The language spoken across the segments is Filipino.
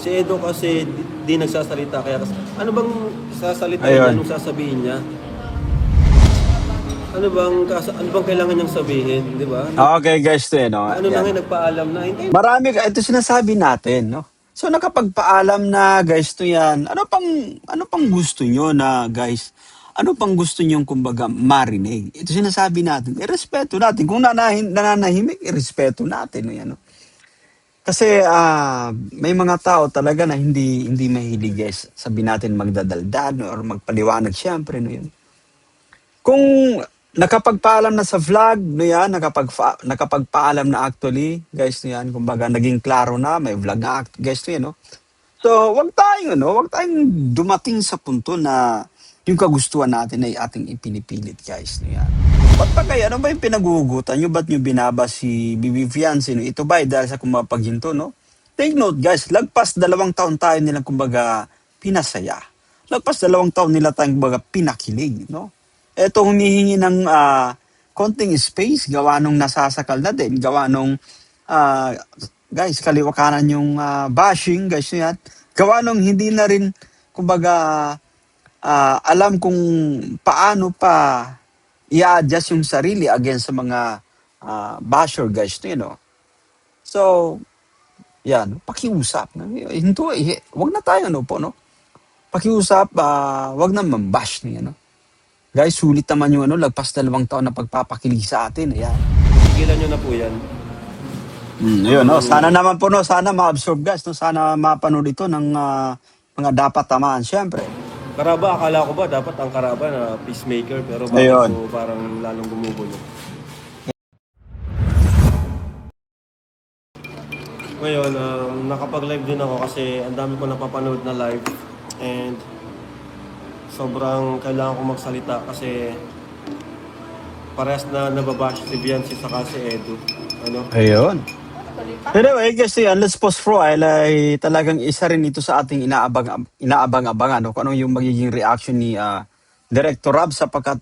Si Edo kasi di nagsasalita kaya ano bang sasalita niya, Ayun. anong sasabihin niya? Ano bang kailangan niyang sabihin, di ba? Okay guys, to no? Ano na Yan. ngayon, nagpaalam na. Hindi. Marami, ito sinasabi natin, no? So nakapagpaalam na guys to yan, ano pang gusto nyo na guys, ano pang gusto nyo kumbaga marinig? Ito sinasabi natin, irespeto natin. Kung nananahimik, irespeto natin. No, yan, no? Kasi may mga tao talaga na hindi mahilig guys. Sabi natin magdadaldal no, or magpaliwanag siyempre. No, yun. Kung nakapagpaalam na sa vlog, no yan, nakapagpaalam na actually, guys, no yan, kumbaga naging klaro na, may vlog na guys, no yan, no? So, wag tayong dumating sa punto na yung kagustuhan natin ay ating ipinipilit, guys, no yan. Ba't ba kayo, ano ba yung pinaguhugutan nyo? Ba't nyo binaba si Bibi Fiancé, no? Ito ba ay dahil sa kumapaghinto, no? Take note, guys, lagpas 2 taon tayo nilang kumbaga pinasaya. Lagpas 2 taon nila tayong kumbaga pinakilig, no? Eto humihingi ng konting space, gawa nung nasasakal na din, gawa nung, ah, guys, kaliwakanan yung bashing, guys, yan. Gawa nung hindi na rin, kumbaga, alam kung paano pa i-adjust yung sarili against sa mga basher, guys, you know. So, yan, pakiusap. Hinto, wag na tayo, ano po, no? Pakiusap, wag na mambash niya, no? Guys, sulit naman yung lagpas 2 taon na pagpapakilig sa atin. Ayan. Tigilan nyo na po yan. Yun, no? Sana naman po, no? Sana ma-absorb, guys, no? Sana mapanood ito ng mga dapat tamaan, syempre. Karaba, akala ko ba dapat ang Karaba na peacemaker, pero bakit Ayun. po parang lalong gumugulo? Ngayon, nakapag-live din ako kasi ang dami ko napapanood na live and sobrang kailangan ko magsalita kasi parehas na nababash si Bianci saka si Edu. Ano? Ayun. Anyway, guys, yan, let's pause for a while. Ay talagang isa rin ito sa ating inaabang-abangan. No? Kung ano yung magiging reaction ni Director Rob sapagkat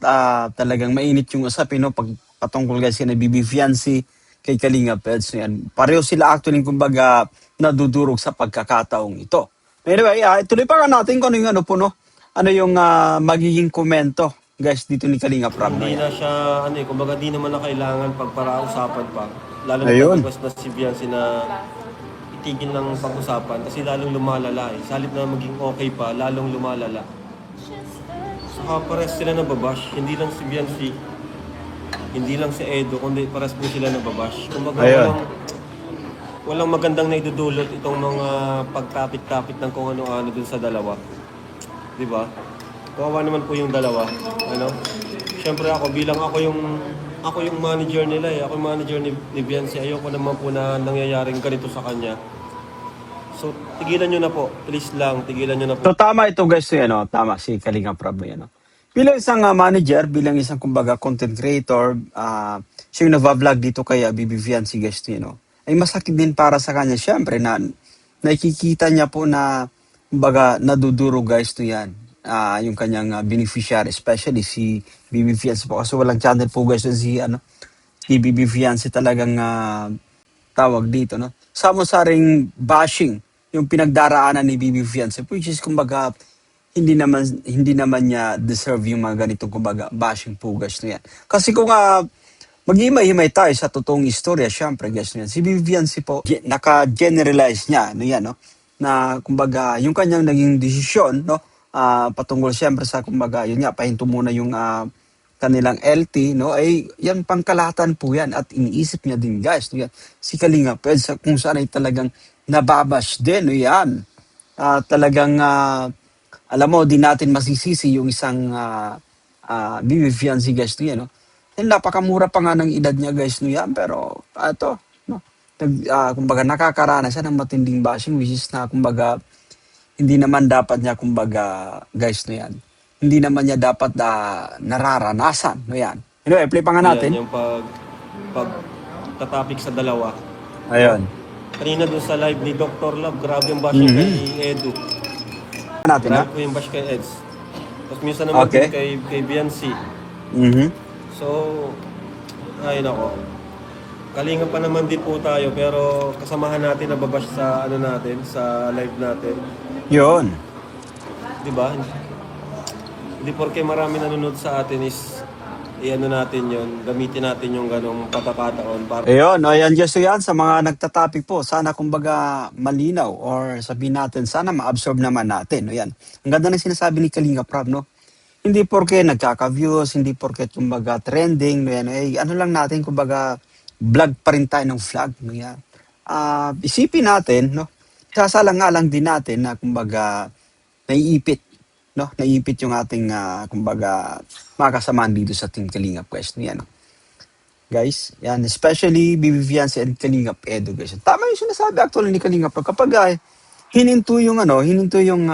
talagang mainit yung usapin no? Patungkol guys kay Bibi Fiancé kay Kalinga Peds. Yan. Pareho sila actually kumbaga nadudurog sa pagkakataong ito. Anyway, ituloy pa nga natin kung ano yung ano po, no? Ano yung magiging komento guys dito ni Kalinga Prab. Hindi na siya, kumbaga di naman na kailangan pagparausapan pa. Lalo na Ayun. pag na si Bianci na itigil ng pag-usapan kasi lalong lumalala eh. Sa halip na maging okay pa, lalong lumalala. Saka pares sila nababash, hindi lang si Bianci, hindi lang si Edo, kundi pares po sila nababash. Kumbaga Ayun. walang magandang naidudulot itong mga pagkapit-kapit ng kung ano-ano dun sa dalawa. Di ba? Kawawa naman po yung dalawa. Ano? Siyempre ako yung manager nila eh. Ako yung manager ni Bianci. Ayoko naman po na nangyayaring ganito sa kanya. So, tigilan nyo na po. Please lang, tigilan nyo na po. So tama ito guys, tama si Kalinga Prab yan. No? Bilang isang manager, bilang isang kumbaga content creator, siya yung nag-vlog dito kay Bibi Fiancé guys, ay masakit din para sa kanya. Siyempre na nakikita niya po na kumbaga naduduro guys to yan. Yung kanyang beneficiary, especially si Bibi Fiancé po. Kasi walang channel po guys si Bibi Fiancé talagang tawag dito, no? Samo-saring bashing yung pinagdaraanan ni Bibi Fiancé, which is kumbaga hindi naman niya deserve yung mga ganitong kumbaga bashing po guys na yan. Kasi kung maghihimay-himay tayo sa totoong istorya, syempre guys na yan, si Bibi Fiancé po, naka-generalize niya, no? Na kumbaga yung kanyang naging desisyon, no? Patungkol syempre sa kumbaga, yun nga, pahinto muna yung kanilang LT, no, ay yan pangkalahatan po yan at iniisip niya din guys, no, yan. Si Kalinga Peds kung saan ay talagang nababash din, no, yan. Talagang, alam mo, di natin masisisi yung isang Bibi Fiancé guys, no, yan, no. And napakamura pa nga ng edad niya guys, no, yan, pero ito, no, kumbaga nakakaranas siya ng matinding bashing which is na kumbaga hindi naman dapat niya kumbaga guys, no, yan. Hindi naman niya dapat nararanasan. No yan. Anyway, play pa nga natin. Yan, yung tatapik sa dalawa. Ayun. Kanina dun sa live ni Dr. Love, grabe yung bashing kay Edu. Natin na. Grabe po yung bash kay Eds. Tapos minsan naman Okay. din kay, Bianci. Mhm. So, ay nako. kalinga pa naman din po tayo pero kasamahan natin na babash sa ano natin, sa live natin. Yun. 'Di ba? Hindi porke marami nanonood sa atin is i-ano natin yon, gamitin natin yung ganong pagkakataon para Ayun, o yan just yan sa mga nagtatopic po. Sana kumbaga malinaw or sabihin natin, sana ma-absorb naman natin. O yan. Ang ganda ng sinasabi ni Kalinga Prab, no? Hindi porke nagkaka-views, hindi porke kumbaga trending, no yan. Eh, ano lang natin, kumbaga vlog pa rin tayo ng vlog, no yan. Isipin natin, no? Sasalang-alang din natin na kumbaga naiipit, no? Naiipit yung ating kumbaga mga kasamaan dito sa Team Kalinga Quest, no yan. No? Guys, yan, especially BB Fiancé and Kalingap Edo, guys. Tama yung sinasabi actually ni Kalingap kapag hininto yung hininto yung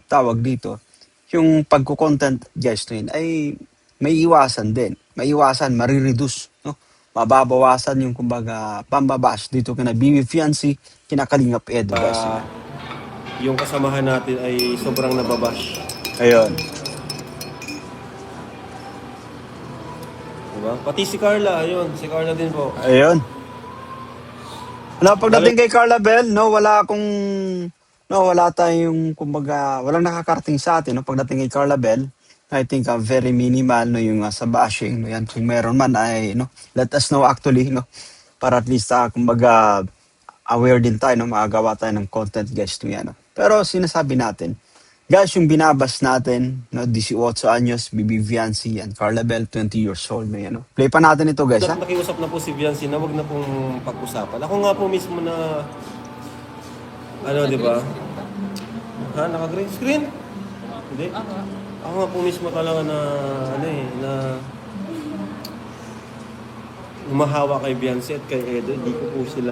tawag dito, yung pagko-content guys to yun, ay may iwasan din. May iwasan, marireduce, no? Mababawasan yung kumbaga pambabash dito kina BB Fiancé, kina Kalingap Edo, guys. yung kasamahan natin ay sobrang nababash. Ayun. Diba? Pati si Carla, ayun, si Carla din po. Ayun. Ano, pagdating kay Carla Bell, no, wala tayong, kumbaga, walang nakakarating sa atin, no, pagdating kay Carla Bell, I think very minimal, no, yung sa bashing, no, yan, kung meron man ay, no, let us know actually, no, para at least, kumbaga, aware din tayo, no, makagawa tayo ng content, guys, no, yan, no. Pero sinasabi natin, guys, yung binabas natin, no, 18 anyos, BB Viancy, and Carla Bell, 20 years old, no, yan, no. Play pa natin ito, guys, ha? Nakiusap na po si Viancy na wag na pong pag-usapan. Ako nga po mismo na, ano, di ba? Ha, naka-green screen? Hindi. Ako nga po mismo talaga na, ano eh, na umahawa kay Viancy at kay Edo. Hindi ko po sila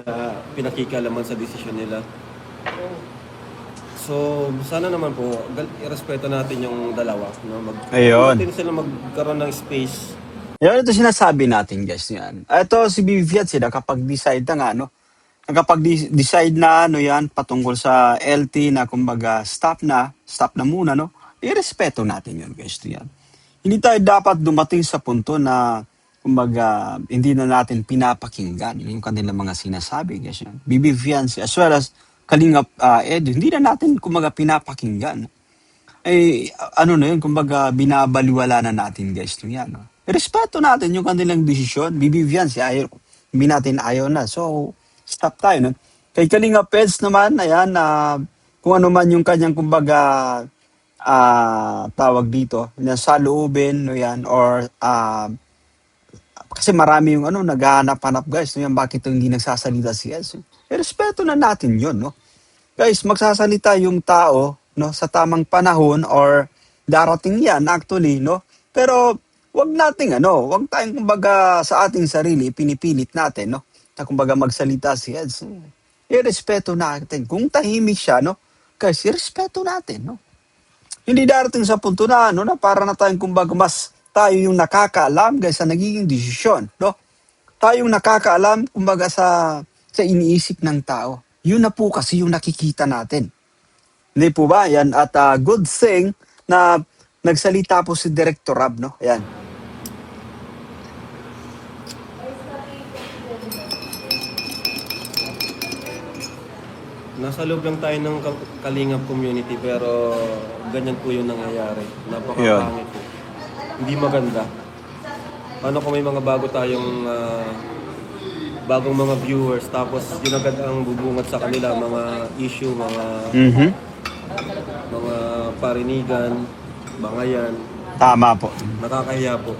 pinakikalaman sa desisyon nila. So, sana naman po, irespeto natin yung dalawa. No? Ayun. Natin sila magkaroon ng space. Yan, ito sinasabi natin, guys, yan. Ito si BB sila kapag decide na nga, no? Kapag decide na, ano yan, patungkol sa LT na kumbaga stop na muna, no? Irespeto natin yun, guys, yan. Hindi tayo dapat dumating sa punto na kumbaga hindi na natin pinapakinggan yung kanilang mga sinasabi, guys, yan. BB Fiancé as well as Kalingap Edo, hindi na natin kumbaga pinapakinggan. Eh, ano na yun, kumbaga binabaliwala na natin, guys, yung yan, no? Respeto natin yung kanilang desisyon. Bibigyan siya, hindi natin ayaw na. So, stop tayo, no? Kay Kalinga Peds naman, ayan, kung ano man yung kanyang, kumbaga, tawag dito, sa loobin, no, yan, or, kasi marami yung, naghahanap-hanap, guys, no, yan, bakit hindi nagsasalita si Jesus? Respeto na natin yun, no? Guys, magsasalita yung tao, no, sa tamang panahon or darating yan actually, no? Pero wag wag tayong kumbaga sa ating sarili pinipilit natin, no? Na kumbaga magsalita si Eds. Irespeto natin. Kung tahimik siya, no? Guys, irespeto natin, no? Hindi darating sa punto na, no, na para na tayong kumbaga mas tayo yung nakakaalam, guys, sa nagiging desisyon, no? Tayong nakakaalam kumbaga sa iniisip ng tao. Yun na po kasi yung nakikita natin. Hindi po ba? Yan. At good thing na nagsalita po si Director Rab, no? Ayan. Nasa loob lang tayo ng Kalingap community pero ganyan po yung nangyayari. Napakapangit po. Hindi maganda. Paano kung may mga bagong mga viewers tapos yun agad ang bubungat sa kanila mga issue, mga parinigan, bangayan. Tama po. Nakakahiya po.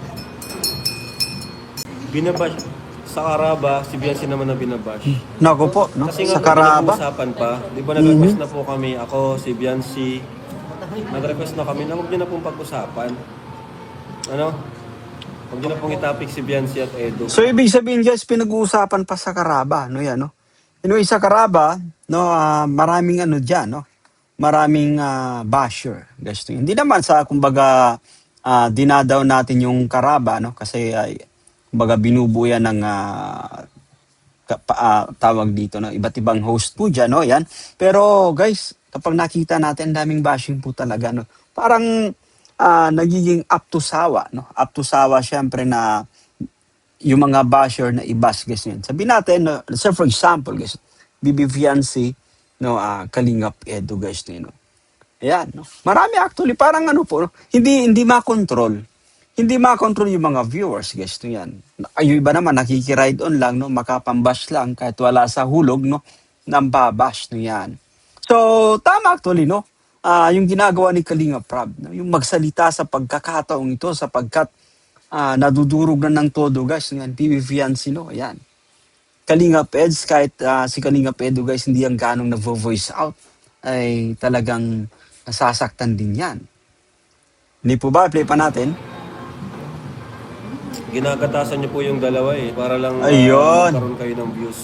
Binabash sa Karaba, si Biancy naman na binabash. Naku po, no? Kasi Sa nga Karaba. pinag-uusapan pa, di ba nag-request na po kami, ako, si Biancy, nag-request na kami na huwag niyo na pong pag-usapan. Ano? Huwag niyo na pong itopic si Biancy at Edo. So, ibig sabihin, guys, pinag-uusapan pa sa Karaba, no? Yan, no? Anyway, sa Karaba, no, maraming dyan, no? Maraming basher, guys. Hindi naman sa, kumbaga, dinadaw natin yung Karaba, no? Kasi, kumbaga, binubuo yan ng tawag dito, no? Iba't ibang host po dyan, no? Yan. Pero, guys, kapag nakita natin, daming bashing po talaga, no? Parang, nagiging up to sawa, no? Up to sawa, syempre, na yung mga basher na i-bash guys yun. Sabihin natin, no, say for example guys, Bibi Fiancé, no, Kalingap Edo guys, no. Ayan, no. Marami actually, parang ano po, no, hindi makontrol. Hindi makontrol yung mga viewers guys, no yan. Yung iba naman, nakikiride on lang, no, makapambash lang, kahit wala sa hulog, no, nambabash, no yan. So, tama actually, no? Yung ginagawa ni Kalinga Prab, no? Yung magsalita sa pagkakataong ito sapagkat nadudurog na ng todo guys, ng TV Fiancé, no? Ayan. Kalinga Peds, kahit si Kalinga Pedo guys, hindi ang ganong nag-voice out, ay talagang nasasaktan din yan. Hindi po ba? Play pa natin. Ginagatasan niyo po yung dalawa para lang Ayun. magkaroon kayo ng views.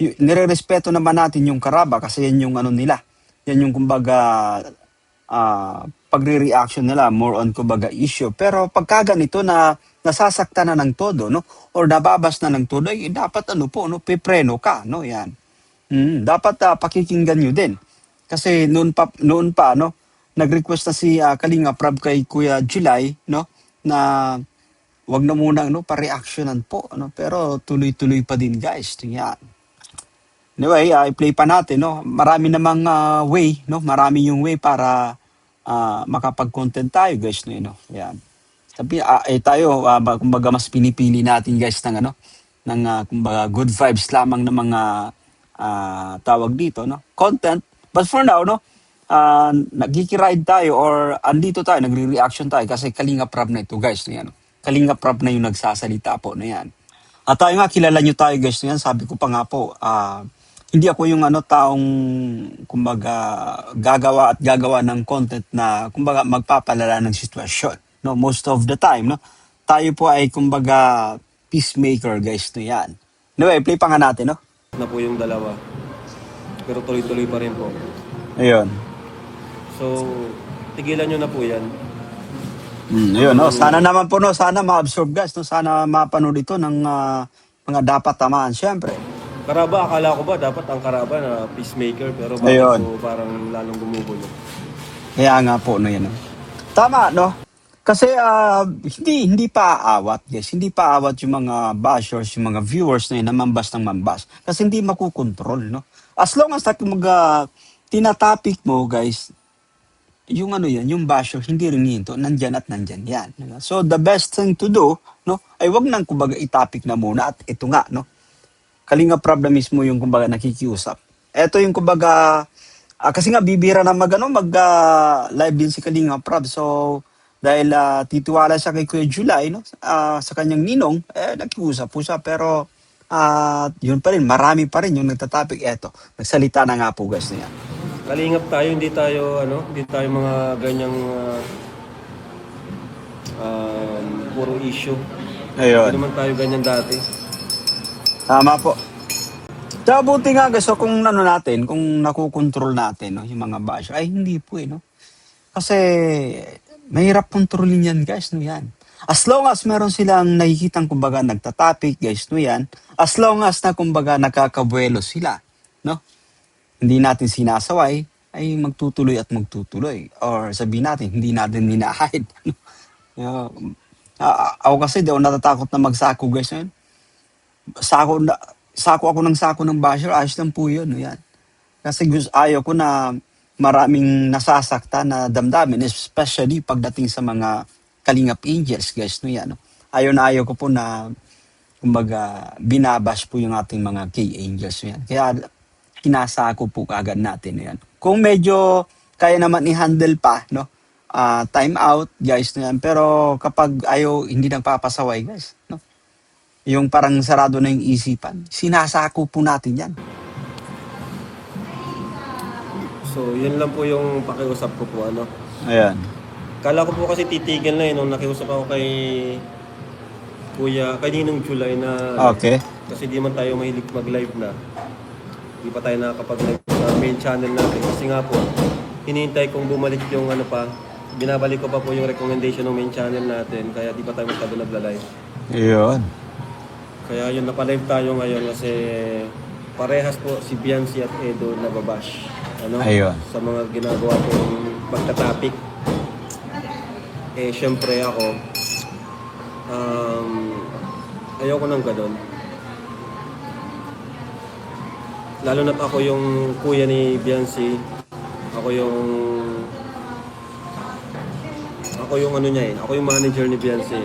Nire-respeto naman natin yung Karaba kasi yan yung ano nila. Yan yung kumbaga pagre-reaction nila, more on kumbaga issue. Pero pagka ganito na nasasaktan na ng todo, no? Or nababas na ng todo, dapat ano po, no? Pipreno ka, no? Yan. Dapat pakikinggan nyo din. Kasi noon pa, no? Nag-request na si Kalinga Prab kay Kuya July, no? Na wag na muna, no? Pa-reactionan po, no? Pero tuloy-tuloy pa din, guys. Yan. Anyway, i-play pa natin, no? Marami namang way, no? Marami yung way para makapag-content tayo, guys, no? No? Yan. Sabi, tayo, kumbaga mas pinipili natin, guys, ng ano, ng kumbaga good vibes lamang ng mga tawag dito, no? Content. But for now, no? Nagkikiride tayo or andito tayo, nagre-reaction tayo kasi Kalinga Prab na ito, guys, no? Yan, no? Kalinga Prab na yung nagsasalita po, no? Yan. At tayo nga, kilala nyo tayo, guys, no? Yan. Sabi ko pa nga po, hindi ako yung taong kumbaga gagawa ng content na kumbaga magpapalala ng sitwasyon, no, most of the time, no. Tayo po ay kumbaga peacemaker, guys, no yan. Anyway, play pa nga natin, no. Na po yung dalawa. Pero tuloy-tuloy pa rin po. Ayun. So, tigilan nyo na po yan. Ayun, no. Sana naman po, no, sana ma-absorb, guys, no. Sana mapanood ito ng mga dapat tamaan, syempre. Karaba, akala ko ba dapat ang Karaba na peacemaker pero bakit Ayun. po parang lalong gumugulo? Kaya nga po, no, yan, no. Tama, no? Kasi hindi pa aawat, guys. Hindi pa aawat yung mga bashers, yung mga viewers na yun na mambas ng mambas. Kasi hindi makukontrol, no? As long as tinatopic mo, guys, yung yan, yung basher, hindi rin hinto, nandyan at nandyan yan. Diba? So, the best thing to do, no, ay wag nang kumbaga itopic na muna at ito nga, no? Kalinga Prab na mismo yung kumbaga nakikiusap. Ito yung kumbaga, kasi nga bibira na live din si Kalinga Prab. So, dahil titiwala siya kay Kuya July, no? Sa kanyang ninong, nakiusap po siya. Pero, yun pa rin, marami pa rin yung nagtatopic. Eto, nagsalita na nga po guys na yan. Kalingap tayo, hindi tayo mga ganyang puro issue. Ayun. Hindi naman tayo ganyan dati. Tama po. Tsaka buti nga guys, so kung kung nakukontrol natin, no, yung mga basher, ay hindi po no. Kasi mahirap kontrolin yan guys, no yan. As long as meron silang nakikitang kumbaga nagtatopic guys, no yan. As long as na kumbaga nakakabuelo sila, no. Hindi natin sinasaway, ay magtutuloy at magtutuloy. Or sabihin natin, hindi natin minahide. Ako kasi di ako natatakot na magsako guys, no yan. Sako ako ng basher, ayos lang po yun. Yan. Kasi ayaw ko na maraming nasasaktan na damdamin, especially pagdating sa mga Kalingap Angels, guys. No, yan, no? Ayaw ko po na kumbaga binabash po yung ating mga K-Angels. No, yan. Kaya kinasako po agad natin. No, yan. Kung medyo kaya naman i-handle pa, no? Time out, guys. No, yan. Pero kapag hindi nagpapasaway, guys. No? Yung parang sarado na yung isipan, sinasako po natin yan. So, yun lang po yung pakiusap ko po, ano. Ayan. Kala ko po kasi titigil na nung nakiusap ako kay Ninong July na Okay. kasi di man tayo mahilig mag-live na. Di pa tayo nakakapag-live sa main channel natin. Kasi nga po, hinihintay kong bumalik yung binabalik ko pa po yung recommendation ng main channel natin. Kaya di pa tayo masyado nagla-live. Ayun. Kaya yun, napa-live tayo ngayon kasi parehas po si Fiancé at Edo nababash. Ayun. Sa mga ginagawa kong pagtatapik. Syempre ako, Ayoko ng ganun. Lalo na't ako yung kuya ni Beyonce. Ako yung ako yung ano niya eh. Ako yung manager ni Beyonce.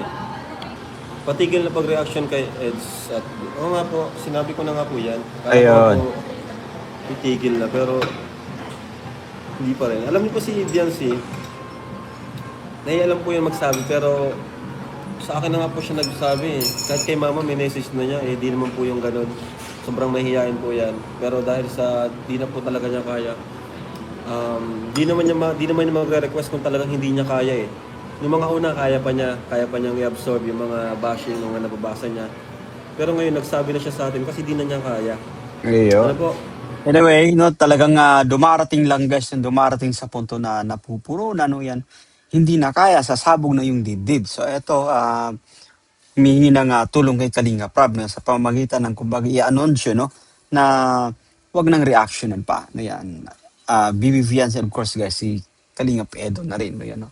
Patigil na pag-reaction kay Eds at oo nga po, sinabi ko na nga po yan. Kaya ko Ayun. po itigil na pero hindi pa rin. Alam niyo po si Beyonce, naialam po yan magsabi pero sa akin na nga po siya nagsabi eh. Kahit kay mama may message na niya eh, di naman po yung ganun. Sobrang mahihiyain po yan. Pero dahil sa di na po talaga niya kaya, di naman niya magre-request kung talagang hindi niya kaya eh. Yung mga una kaya pa niyang i-absorb yung mga bashing, yung mga nababasa niya. Pero ngayon nagsabi na siya sa atin kasi di na niya kaya. Ano Ayun. po? Anyway, no, talagang dumarating lang guys, yung dumarating sa punto na napupuro na no yan. Hindi na kaya, sasabog na yung dibdib. So eto, humihingi ng tulong kay Kalinga Prab no, sa pamamagitan ng kumbaga i-anunsyo no, na wag nang reactionan pa. No, yan. BB Fiance and of course guys, si Kalinga Edo na rin. No, yan, no.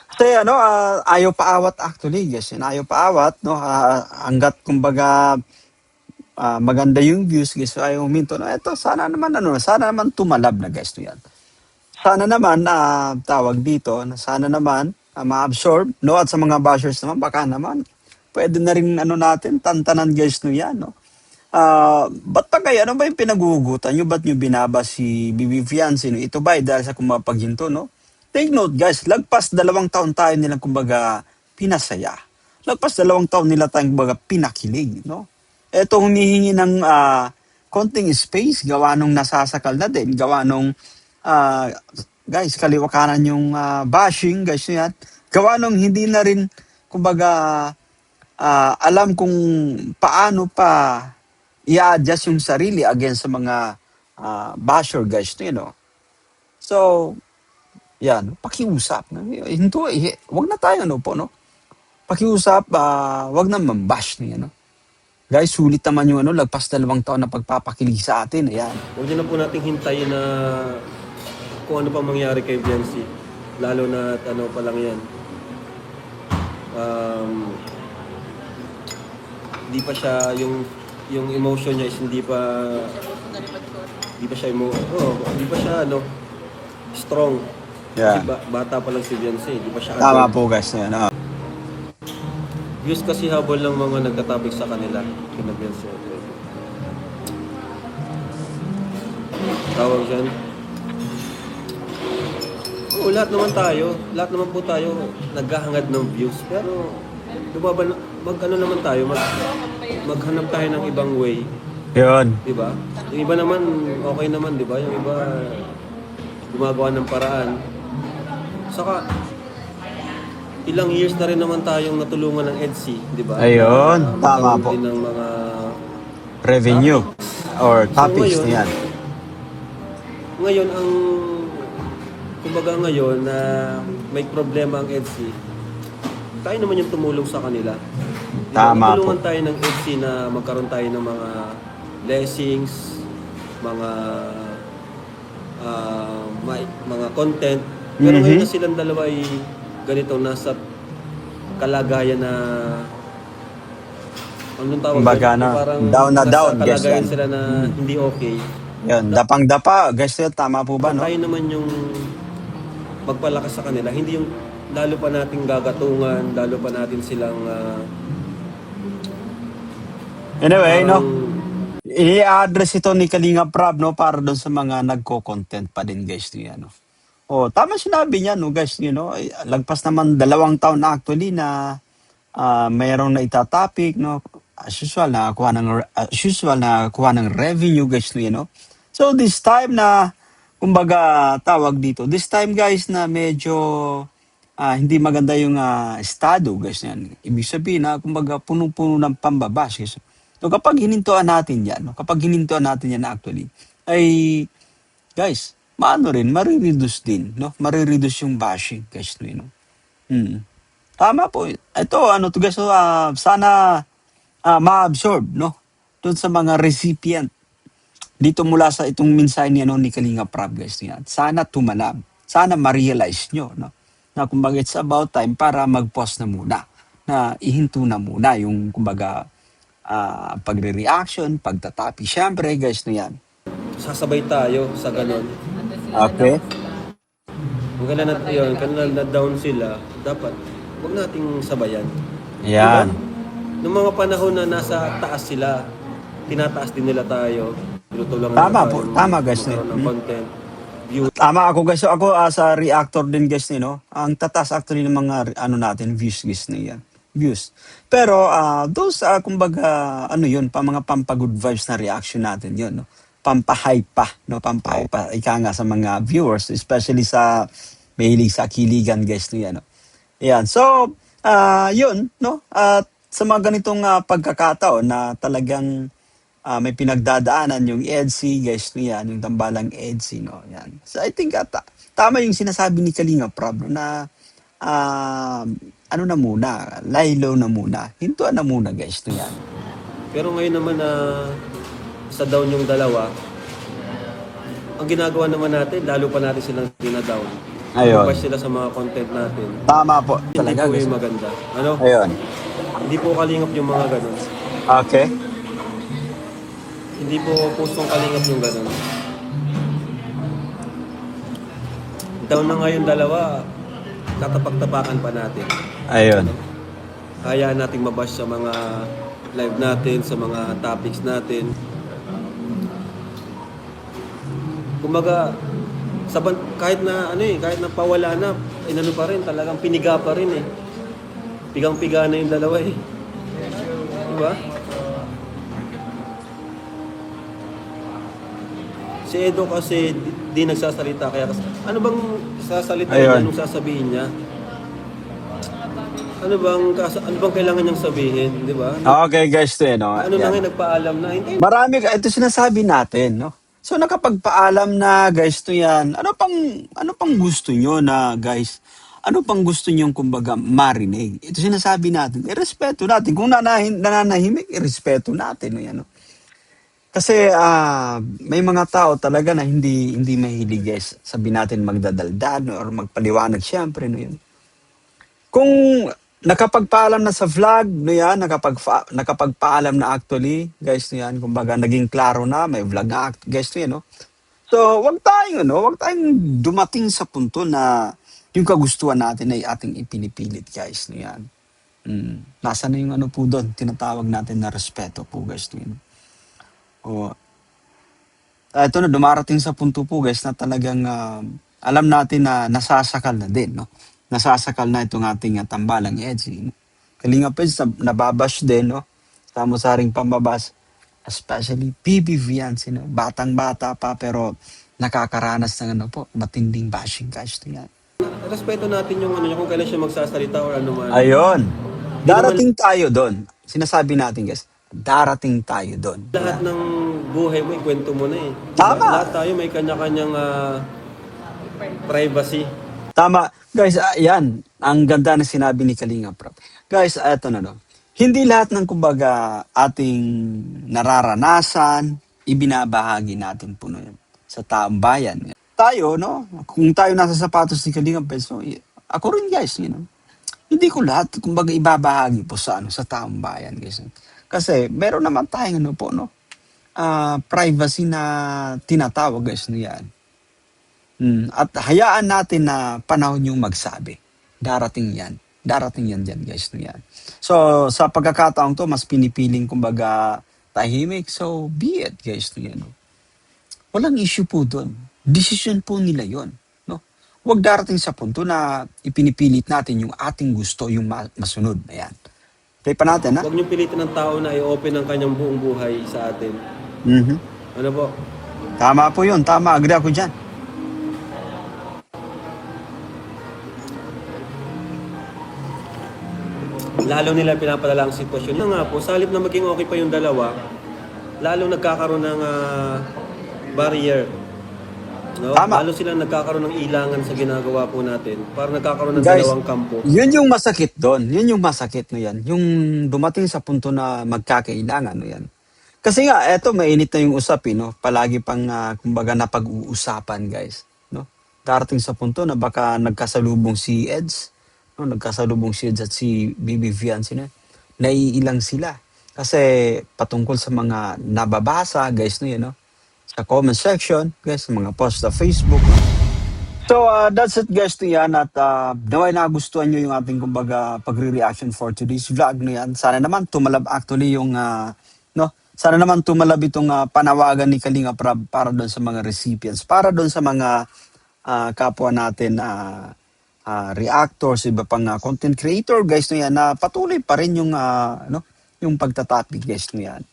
Kasi ano, ayaw paawat actually, guys. Yan, ayaw paawat, no, hanggat kumbaga maganda yung views, guys. So, ayaw huminto. No, eto, sana naman tumalab na guys. No, yan. Sana naman, tawag dito, na sana naman ma-absorb, no? At sa mga bashers naman, baka naman, pwede na rin, ano natin, tantanan guys, no yan, no? Ba't pa kayo, ano ba yung pinagugutan nyo? Ba't nyo binaba si Bibi Fiancé, no? Ito ba, dahil sa kumapaghinto, no? Take note, guys, lagpas 2 taon tayo nilang, kumbaga, pinasaya. Lagpas 2 taon nila tayong, kumbaga, pinakilig, no? Eto, humihingi ng konting space, gawa nung nasasakal na din, gawa nung ah, guys, kaliwa kanan yung bashing, guys, yan. Gawa nung hindi na rin, kumbaga, alam kung paano pa i-adjust yung sarili against sa mga basher, guys, you know. So, yan, pakiusap. No? Hinto, wag na tayo, ano po, no? Pakiusap, wag na mambash niya, no? Guys, sulit naman yung ano, lagpas 2 taon na pagpapakilig sa atin, ayan. Huwag niyo na po nating hintayin na kung ano pa mangyari kay Beyonce. Lalo na ano pa lang yan. Um, Hindi pa siya yung emotion niya is hindi pa siya hindi pa siya ano strong. Kasi Yeah. bata pa lang si Beyonce, hindi pa siya Tama adult. po, guys, yan. Views kasi habol ng mga nagtatapik sa kanila kina Beyonce. Tawag dyan. Oo, lahat naman po tayo naghahangad ng views. Pero mag-ano naman tayo, maghanap tayo ng ibang way, Yun. di ba? Yung iba naman, okay naman, di ba? Yung iba, gumagawa ng paraan. Saka, ilang years na rin naman tayong natulungan ng EDSI, di ba? Ayun, Na tama magkaroon po. din ng mga Revenue or So topics ngayon, na yan. ngayon ang kumbaga ngayon na may problema ang EDSI, tayo naman yung tumulong sa kanila. Di ba? Tama po. Natulungan tayo ng EDSI na magkaroon tayo ng mga blessings, mga mga content. Pero ngayon na silang dalawa ay ganito nasa kalagayan na anong tawag Kumbaga doon? na, Parang down na nasa down, guys, kalagayan yan. sila na hindi okay. Yan, dapang-dapa. Guys, yun, tama po ba, no? Tayo naman yung magpalakas sa kanila, hindi yung lalo pa nating gagatungan, lalo pa natin silang Anyway, no? parang I-address ito ni Kalinga Prab, no? Para doon sa mga nagko-content pa din, guys, niya, no? Oh, tama sinabi niya, no, guys, you know, lagpas naman 2 taon na actually na mayroong na itatopic, no? As usual na kuha ng revenue, guys, no, you know. So this time na kumbaga tawag dito. This time, guys, na medyo hindi maganda yung estado, guys, yan. Ibig sabihin na kumbaga punong-puno ng pambabash, guys. So kapag hinintuan natin yan, no? Kapag hinintuan natin yan actually, ay guys, maano rin, marireduce din, no? Marireduce yung bashing, guys, no, you know. Tama po. Ito, ano to guys, so, sana ma-absorb, no? Doon sa mga recipient. Dito mula sa itong mensahe ni, ano, ni Kalinga Prab, guys, niya. Sana tumalab. Sana ma-realize nyo, no? Na kumbaga it's about time para mag-pause na muna. Na ihinto na muna yung, kumbaga, pagre-reaction, pagtatapi. Siyempre, guys, no yan. Sasabay tayo sa ganon. Okay? Kung kailan na down sila, dapat huwag nating sabayan. Di ba? Yan. Noong mga panahon na nasa taas sila, tinataas din nila tayo. Tinutulungan nila Tama po. tayo Tama, guys. No? magkaroon ng content. View. Tama ako, guys. So, ako, as a reactor din, guys, no? Ang tatas actually ng mga, natin, views, guys, na yan. Views. Pero, those, kumbaga, yun, mga pampagood vibes na reaction natin, yun, no? Pampahype pa, no? Pampahype pa, ika nga sa mga viewers, especially sa mahilig sa kiligan, guys, no? Yan, no? Yan. So, yun, no? At sa mga ganitong pagkakataon na talagang may pinagdadaanan yung EDC, guys, no? Yan, yung tambalang EDC, no? Yan. So, I think tama yung sinasabi ni Kalinga Prab, no? Na ano na muna, lie low na muna. Hintuan na muna, guys, no? Yan. Pero ngayon naman na sa down yung dalawa, ang ginagawa naman natin, lalo pa natin silang dinadown. Ayun. Bash sila sa mga content natin. Tama po. Hindi Talaga, po guys. yung maganda. Ano? Ayun. Hindi po kalingap yung mga ganun. Okay. Hindi po pustong kalingap yung ganun. Down na nga yung dalawa, tatapak-tapakan pa natin. Ayun. Kaya nating mabash sa mga live natin, sa mga topics natin. Kumbaga, kahit na kahit na pawala na, inano pa rin, talagang piniga pa rin eh. Pigang-piga na yung dalawa eh. Diba? Si Edo kasi di nagsasalita kaya ano bang sasalita niya Ayun. nung sasabihin niya? Ano bang kailangan niyang sabihin, di ba? Okay, guys, to no? Ano na Yan. nga nagpaalam na hindi. Marami, ito sinasabi natin, no? So, nakapagpaalam na, guys, to yan. Ano pang gusto nyo na, guys? Ano pang gusto nyo, kumbaga, marinig? Ito sinasabi natin. Irespeto natin. Kung nananahimik, irespeto natin, no? Yan, no? Kasi, may mga tao talaga na hindi mahilig, guys. Sabi natin magdadaldal, no? Or magpaliwanag, syempre, no? Yan. Kung nakapagpaalam na sa vlog, no yan, nakapagpaalam na actually, guys, no yan, kumbaga naging klaro na, may vlog na, guys, no yan, no? So, wag tayong dumating sa punto na yung kagustuhan natin ay ating ipinipilit, guys, no yan. Nasa na yung po doon, tinatawag natin na respeto po, guys, no yan. O, ito na, dumarating sa punto po, guys, na talagang alam natin na nasasakal na din, no? Nasasakal na itong ating tambalang Edgy. Kalinga pa nababash din, no? Sa musaring pambabas, especially PBV yan, batang-bata pa, pero nakakaranas ng matinding bashing, guys, to yan. Respeto natin yung kung kailan siya magsasalita or ano man. Ayun. Darating tayo doon. Sinasabi natin, guys, darating tayo doon. Lahat ng buhay mo, ikwento mo na eh. Tama. Lahat tayo may kanya-kanyang privacy. Tama. Guys, yan. Ang ganda na sinabi ni Kalinga Prab. Guys, eto na, no. Hindi lahat ng kumbaga ating nararanasan, ibinabahagi natin po no, sa taong bayan. Tayo, no? Kung tayo nasa sapatos ni Kalinga Prab, so, ako rin, guys, hindi ko lahat kumbaga ibabahagi po sa sa taong bayan, guys. Kasi meron naman tayong privacy na tinatawag, guys, no yan. At hayaan natin na panahon yung magsabi. Darating yan. Darating yan dyan, guys. No yan. So, sa pagkakataong to, mas pinipiling, kumbaga, tahimik. So, be it, guys. No yan. No? Walang issue po doon. Decision po nila yon, no? Huwag darating sa punto na ipinipilit natin yung ating gusto, yung masunod. Ayan. Play pa natin, ha? Huwag niyong pilitin ng tao na i-open ang kanyang buong buhay sa atin. Ano po? Tama po yun. Tama. Agree ako dyan. Lalo nila pinapadala ang sitwasyon. Yun nga po, sa halip na maging okay pa yung dalawa, lalo nagkakaroon ng barrier. No? Tama. Lalo silang nagkakaroon ng ilangan sa ginagawa po natin. Parang nagkakaroon ng Guys, dalawang kampo. yun yung masakit doon. Yun yung masakit no yan. Yung dumating sa punto na magkakailangan no yan. Kasi nga, eto mainit na yung usapin, no? Palagi pang, kumbaga, napag-uusapan, guys. No? Darating sa punto na baka nagkasalubong si Eds, no? Nagkasalubong si Eds at si Bibi Fiancé, no? Naiilang sila. Kasi patungkol sa mga nababasa, guys, no, yun, no? Sa comment section, guys, sa mga post sa Facebook. So, that's it, guys, no yan. At naway nagustuhan nyo yung ating, kumbaga, pagre-reaction for today's vlog, no yan. Sana naman tumalab actually yung, no? Sana naman tumalab itong panawagan ni Kalinga Prab para doon sa mga recipients, para doon sa mga kapwa natin reactors, iba pang content creator, guys, no yan, na patuloy pa rin yung, ano, yung pagtatapik, guys, no yan.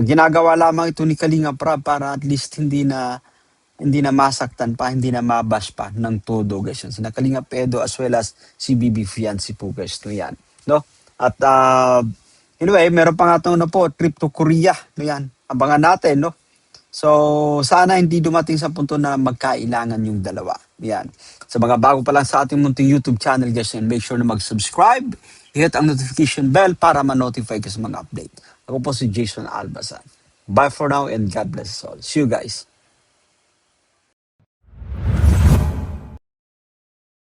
Ginagawa lamang ito ni Kalinga Prab para at least hindi na masaktan pa, hindi na mabash pa ng todo, guys. Yan. Sina Kalinga Pedo as well as si Bibi Fiancé po, guys, no yan. No? At anyway, meron pa nga itong po, trip to Korea, no yan. Abangan natin, no? So, sana hindi dumating sa punto na magkailangan yung dalawa. Yan. Sa mga bago pa lang sa ating munting YouTube channel, guys, yan, make sure na mag-subscribe, hit ang notification bell para ma-notify ka sa mga update. Ako po si Jason Albasan. Bye for now and God bless us all. See you guys.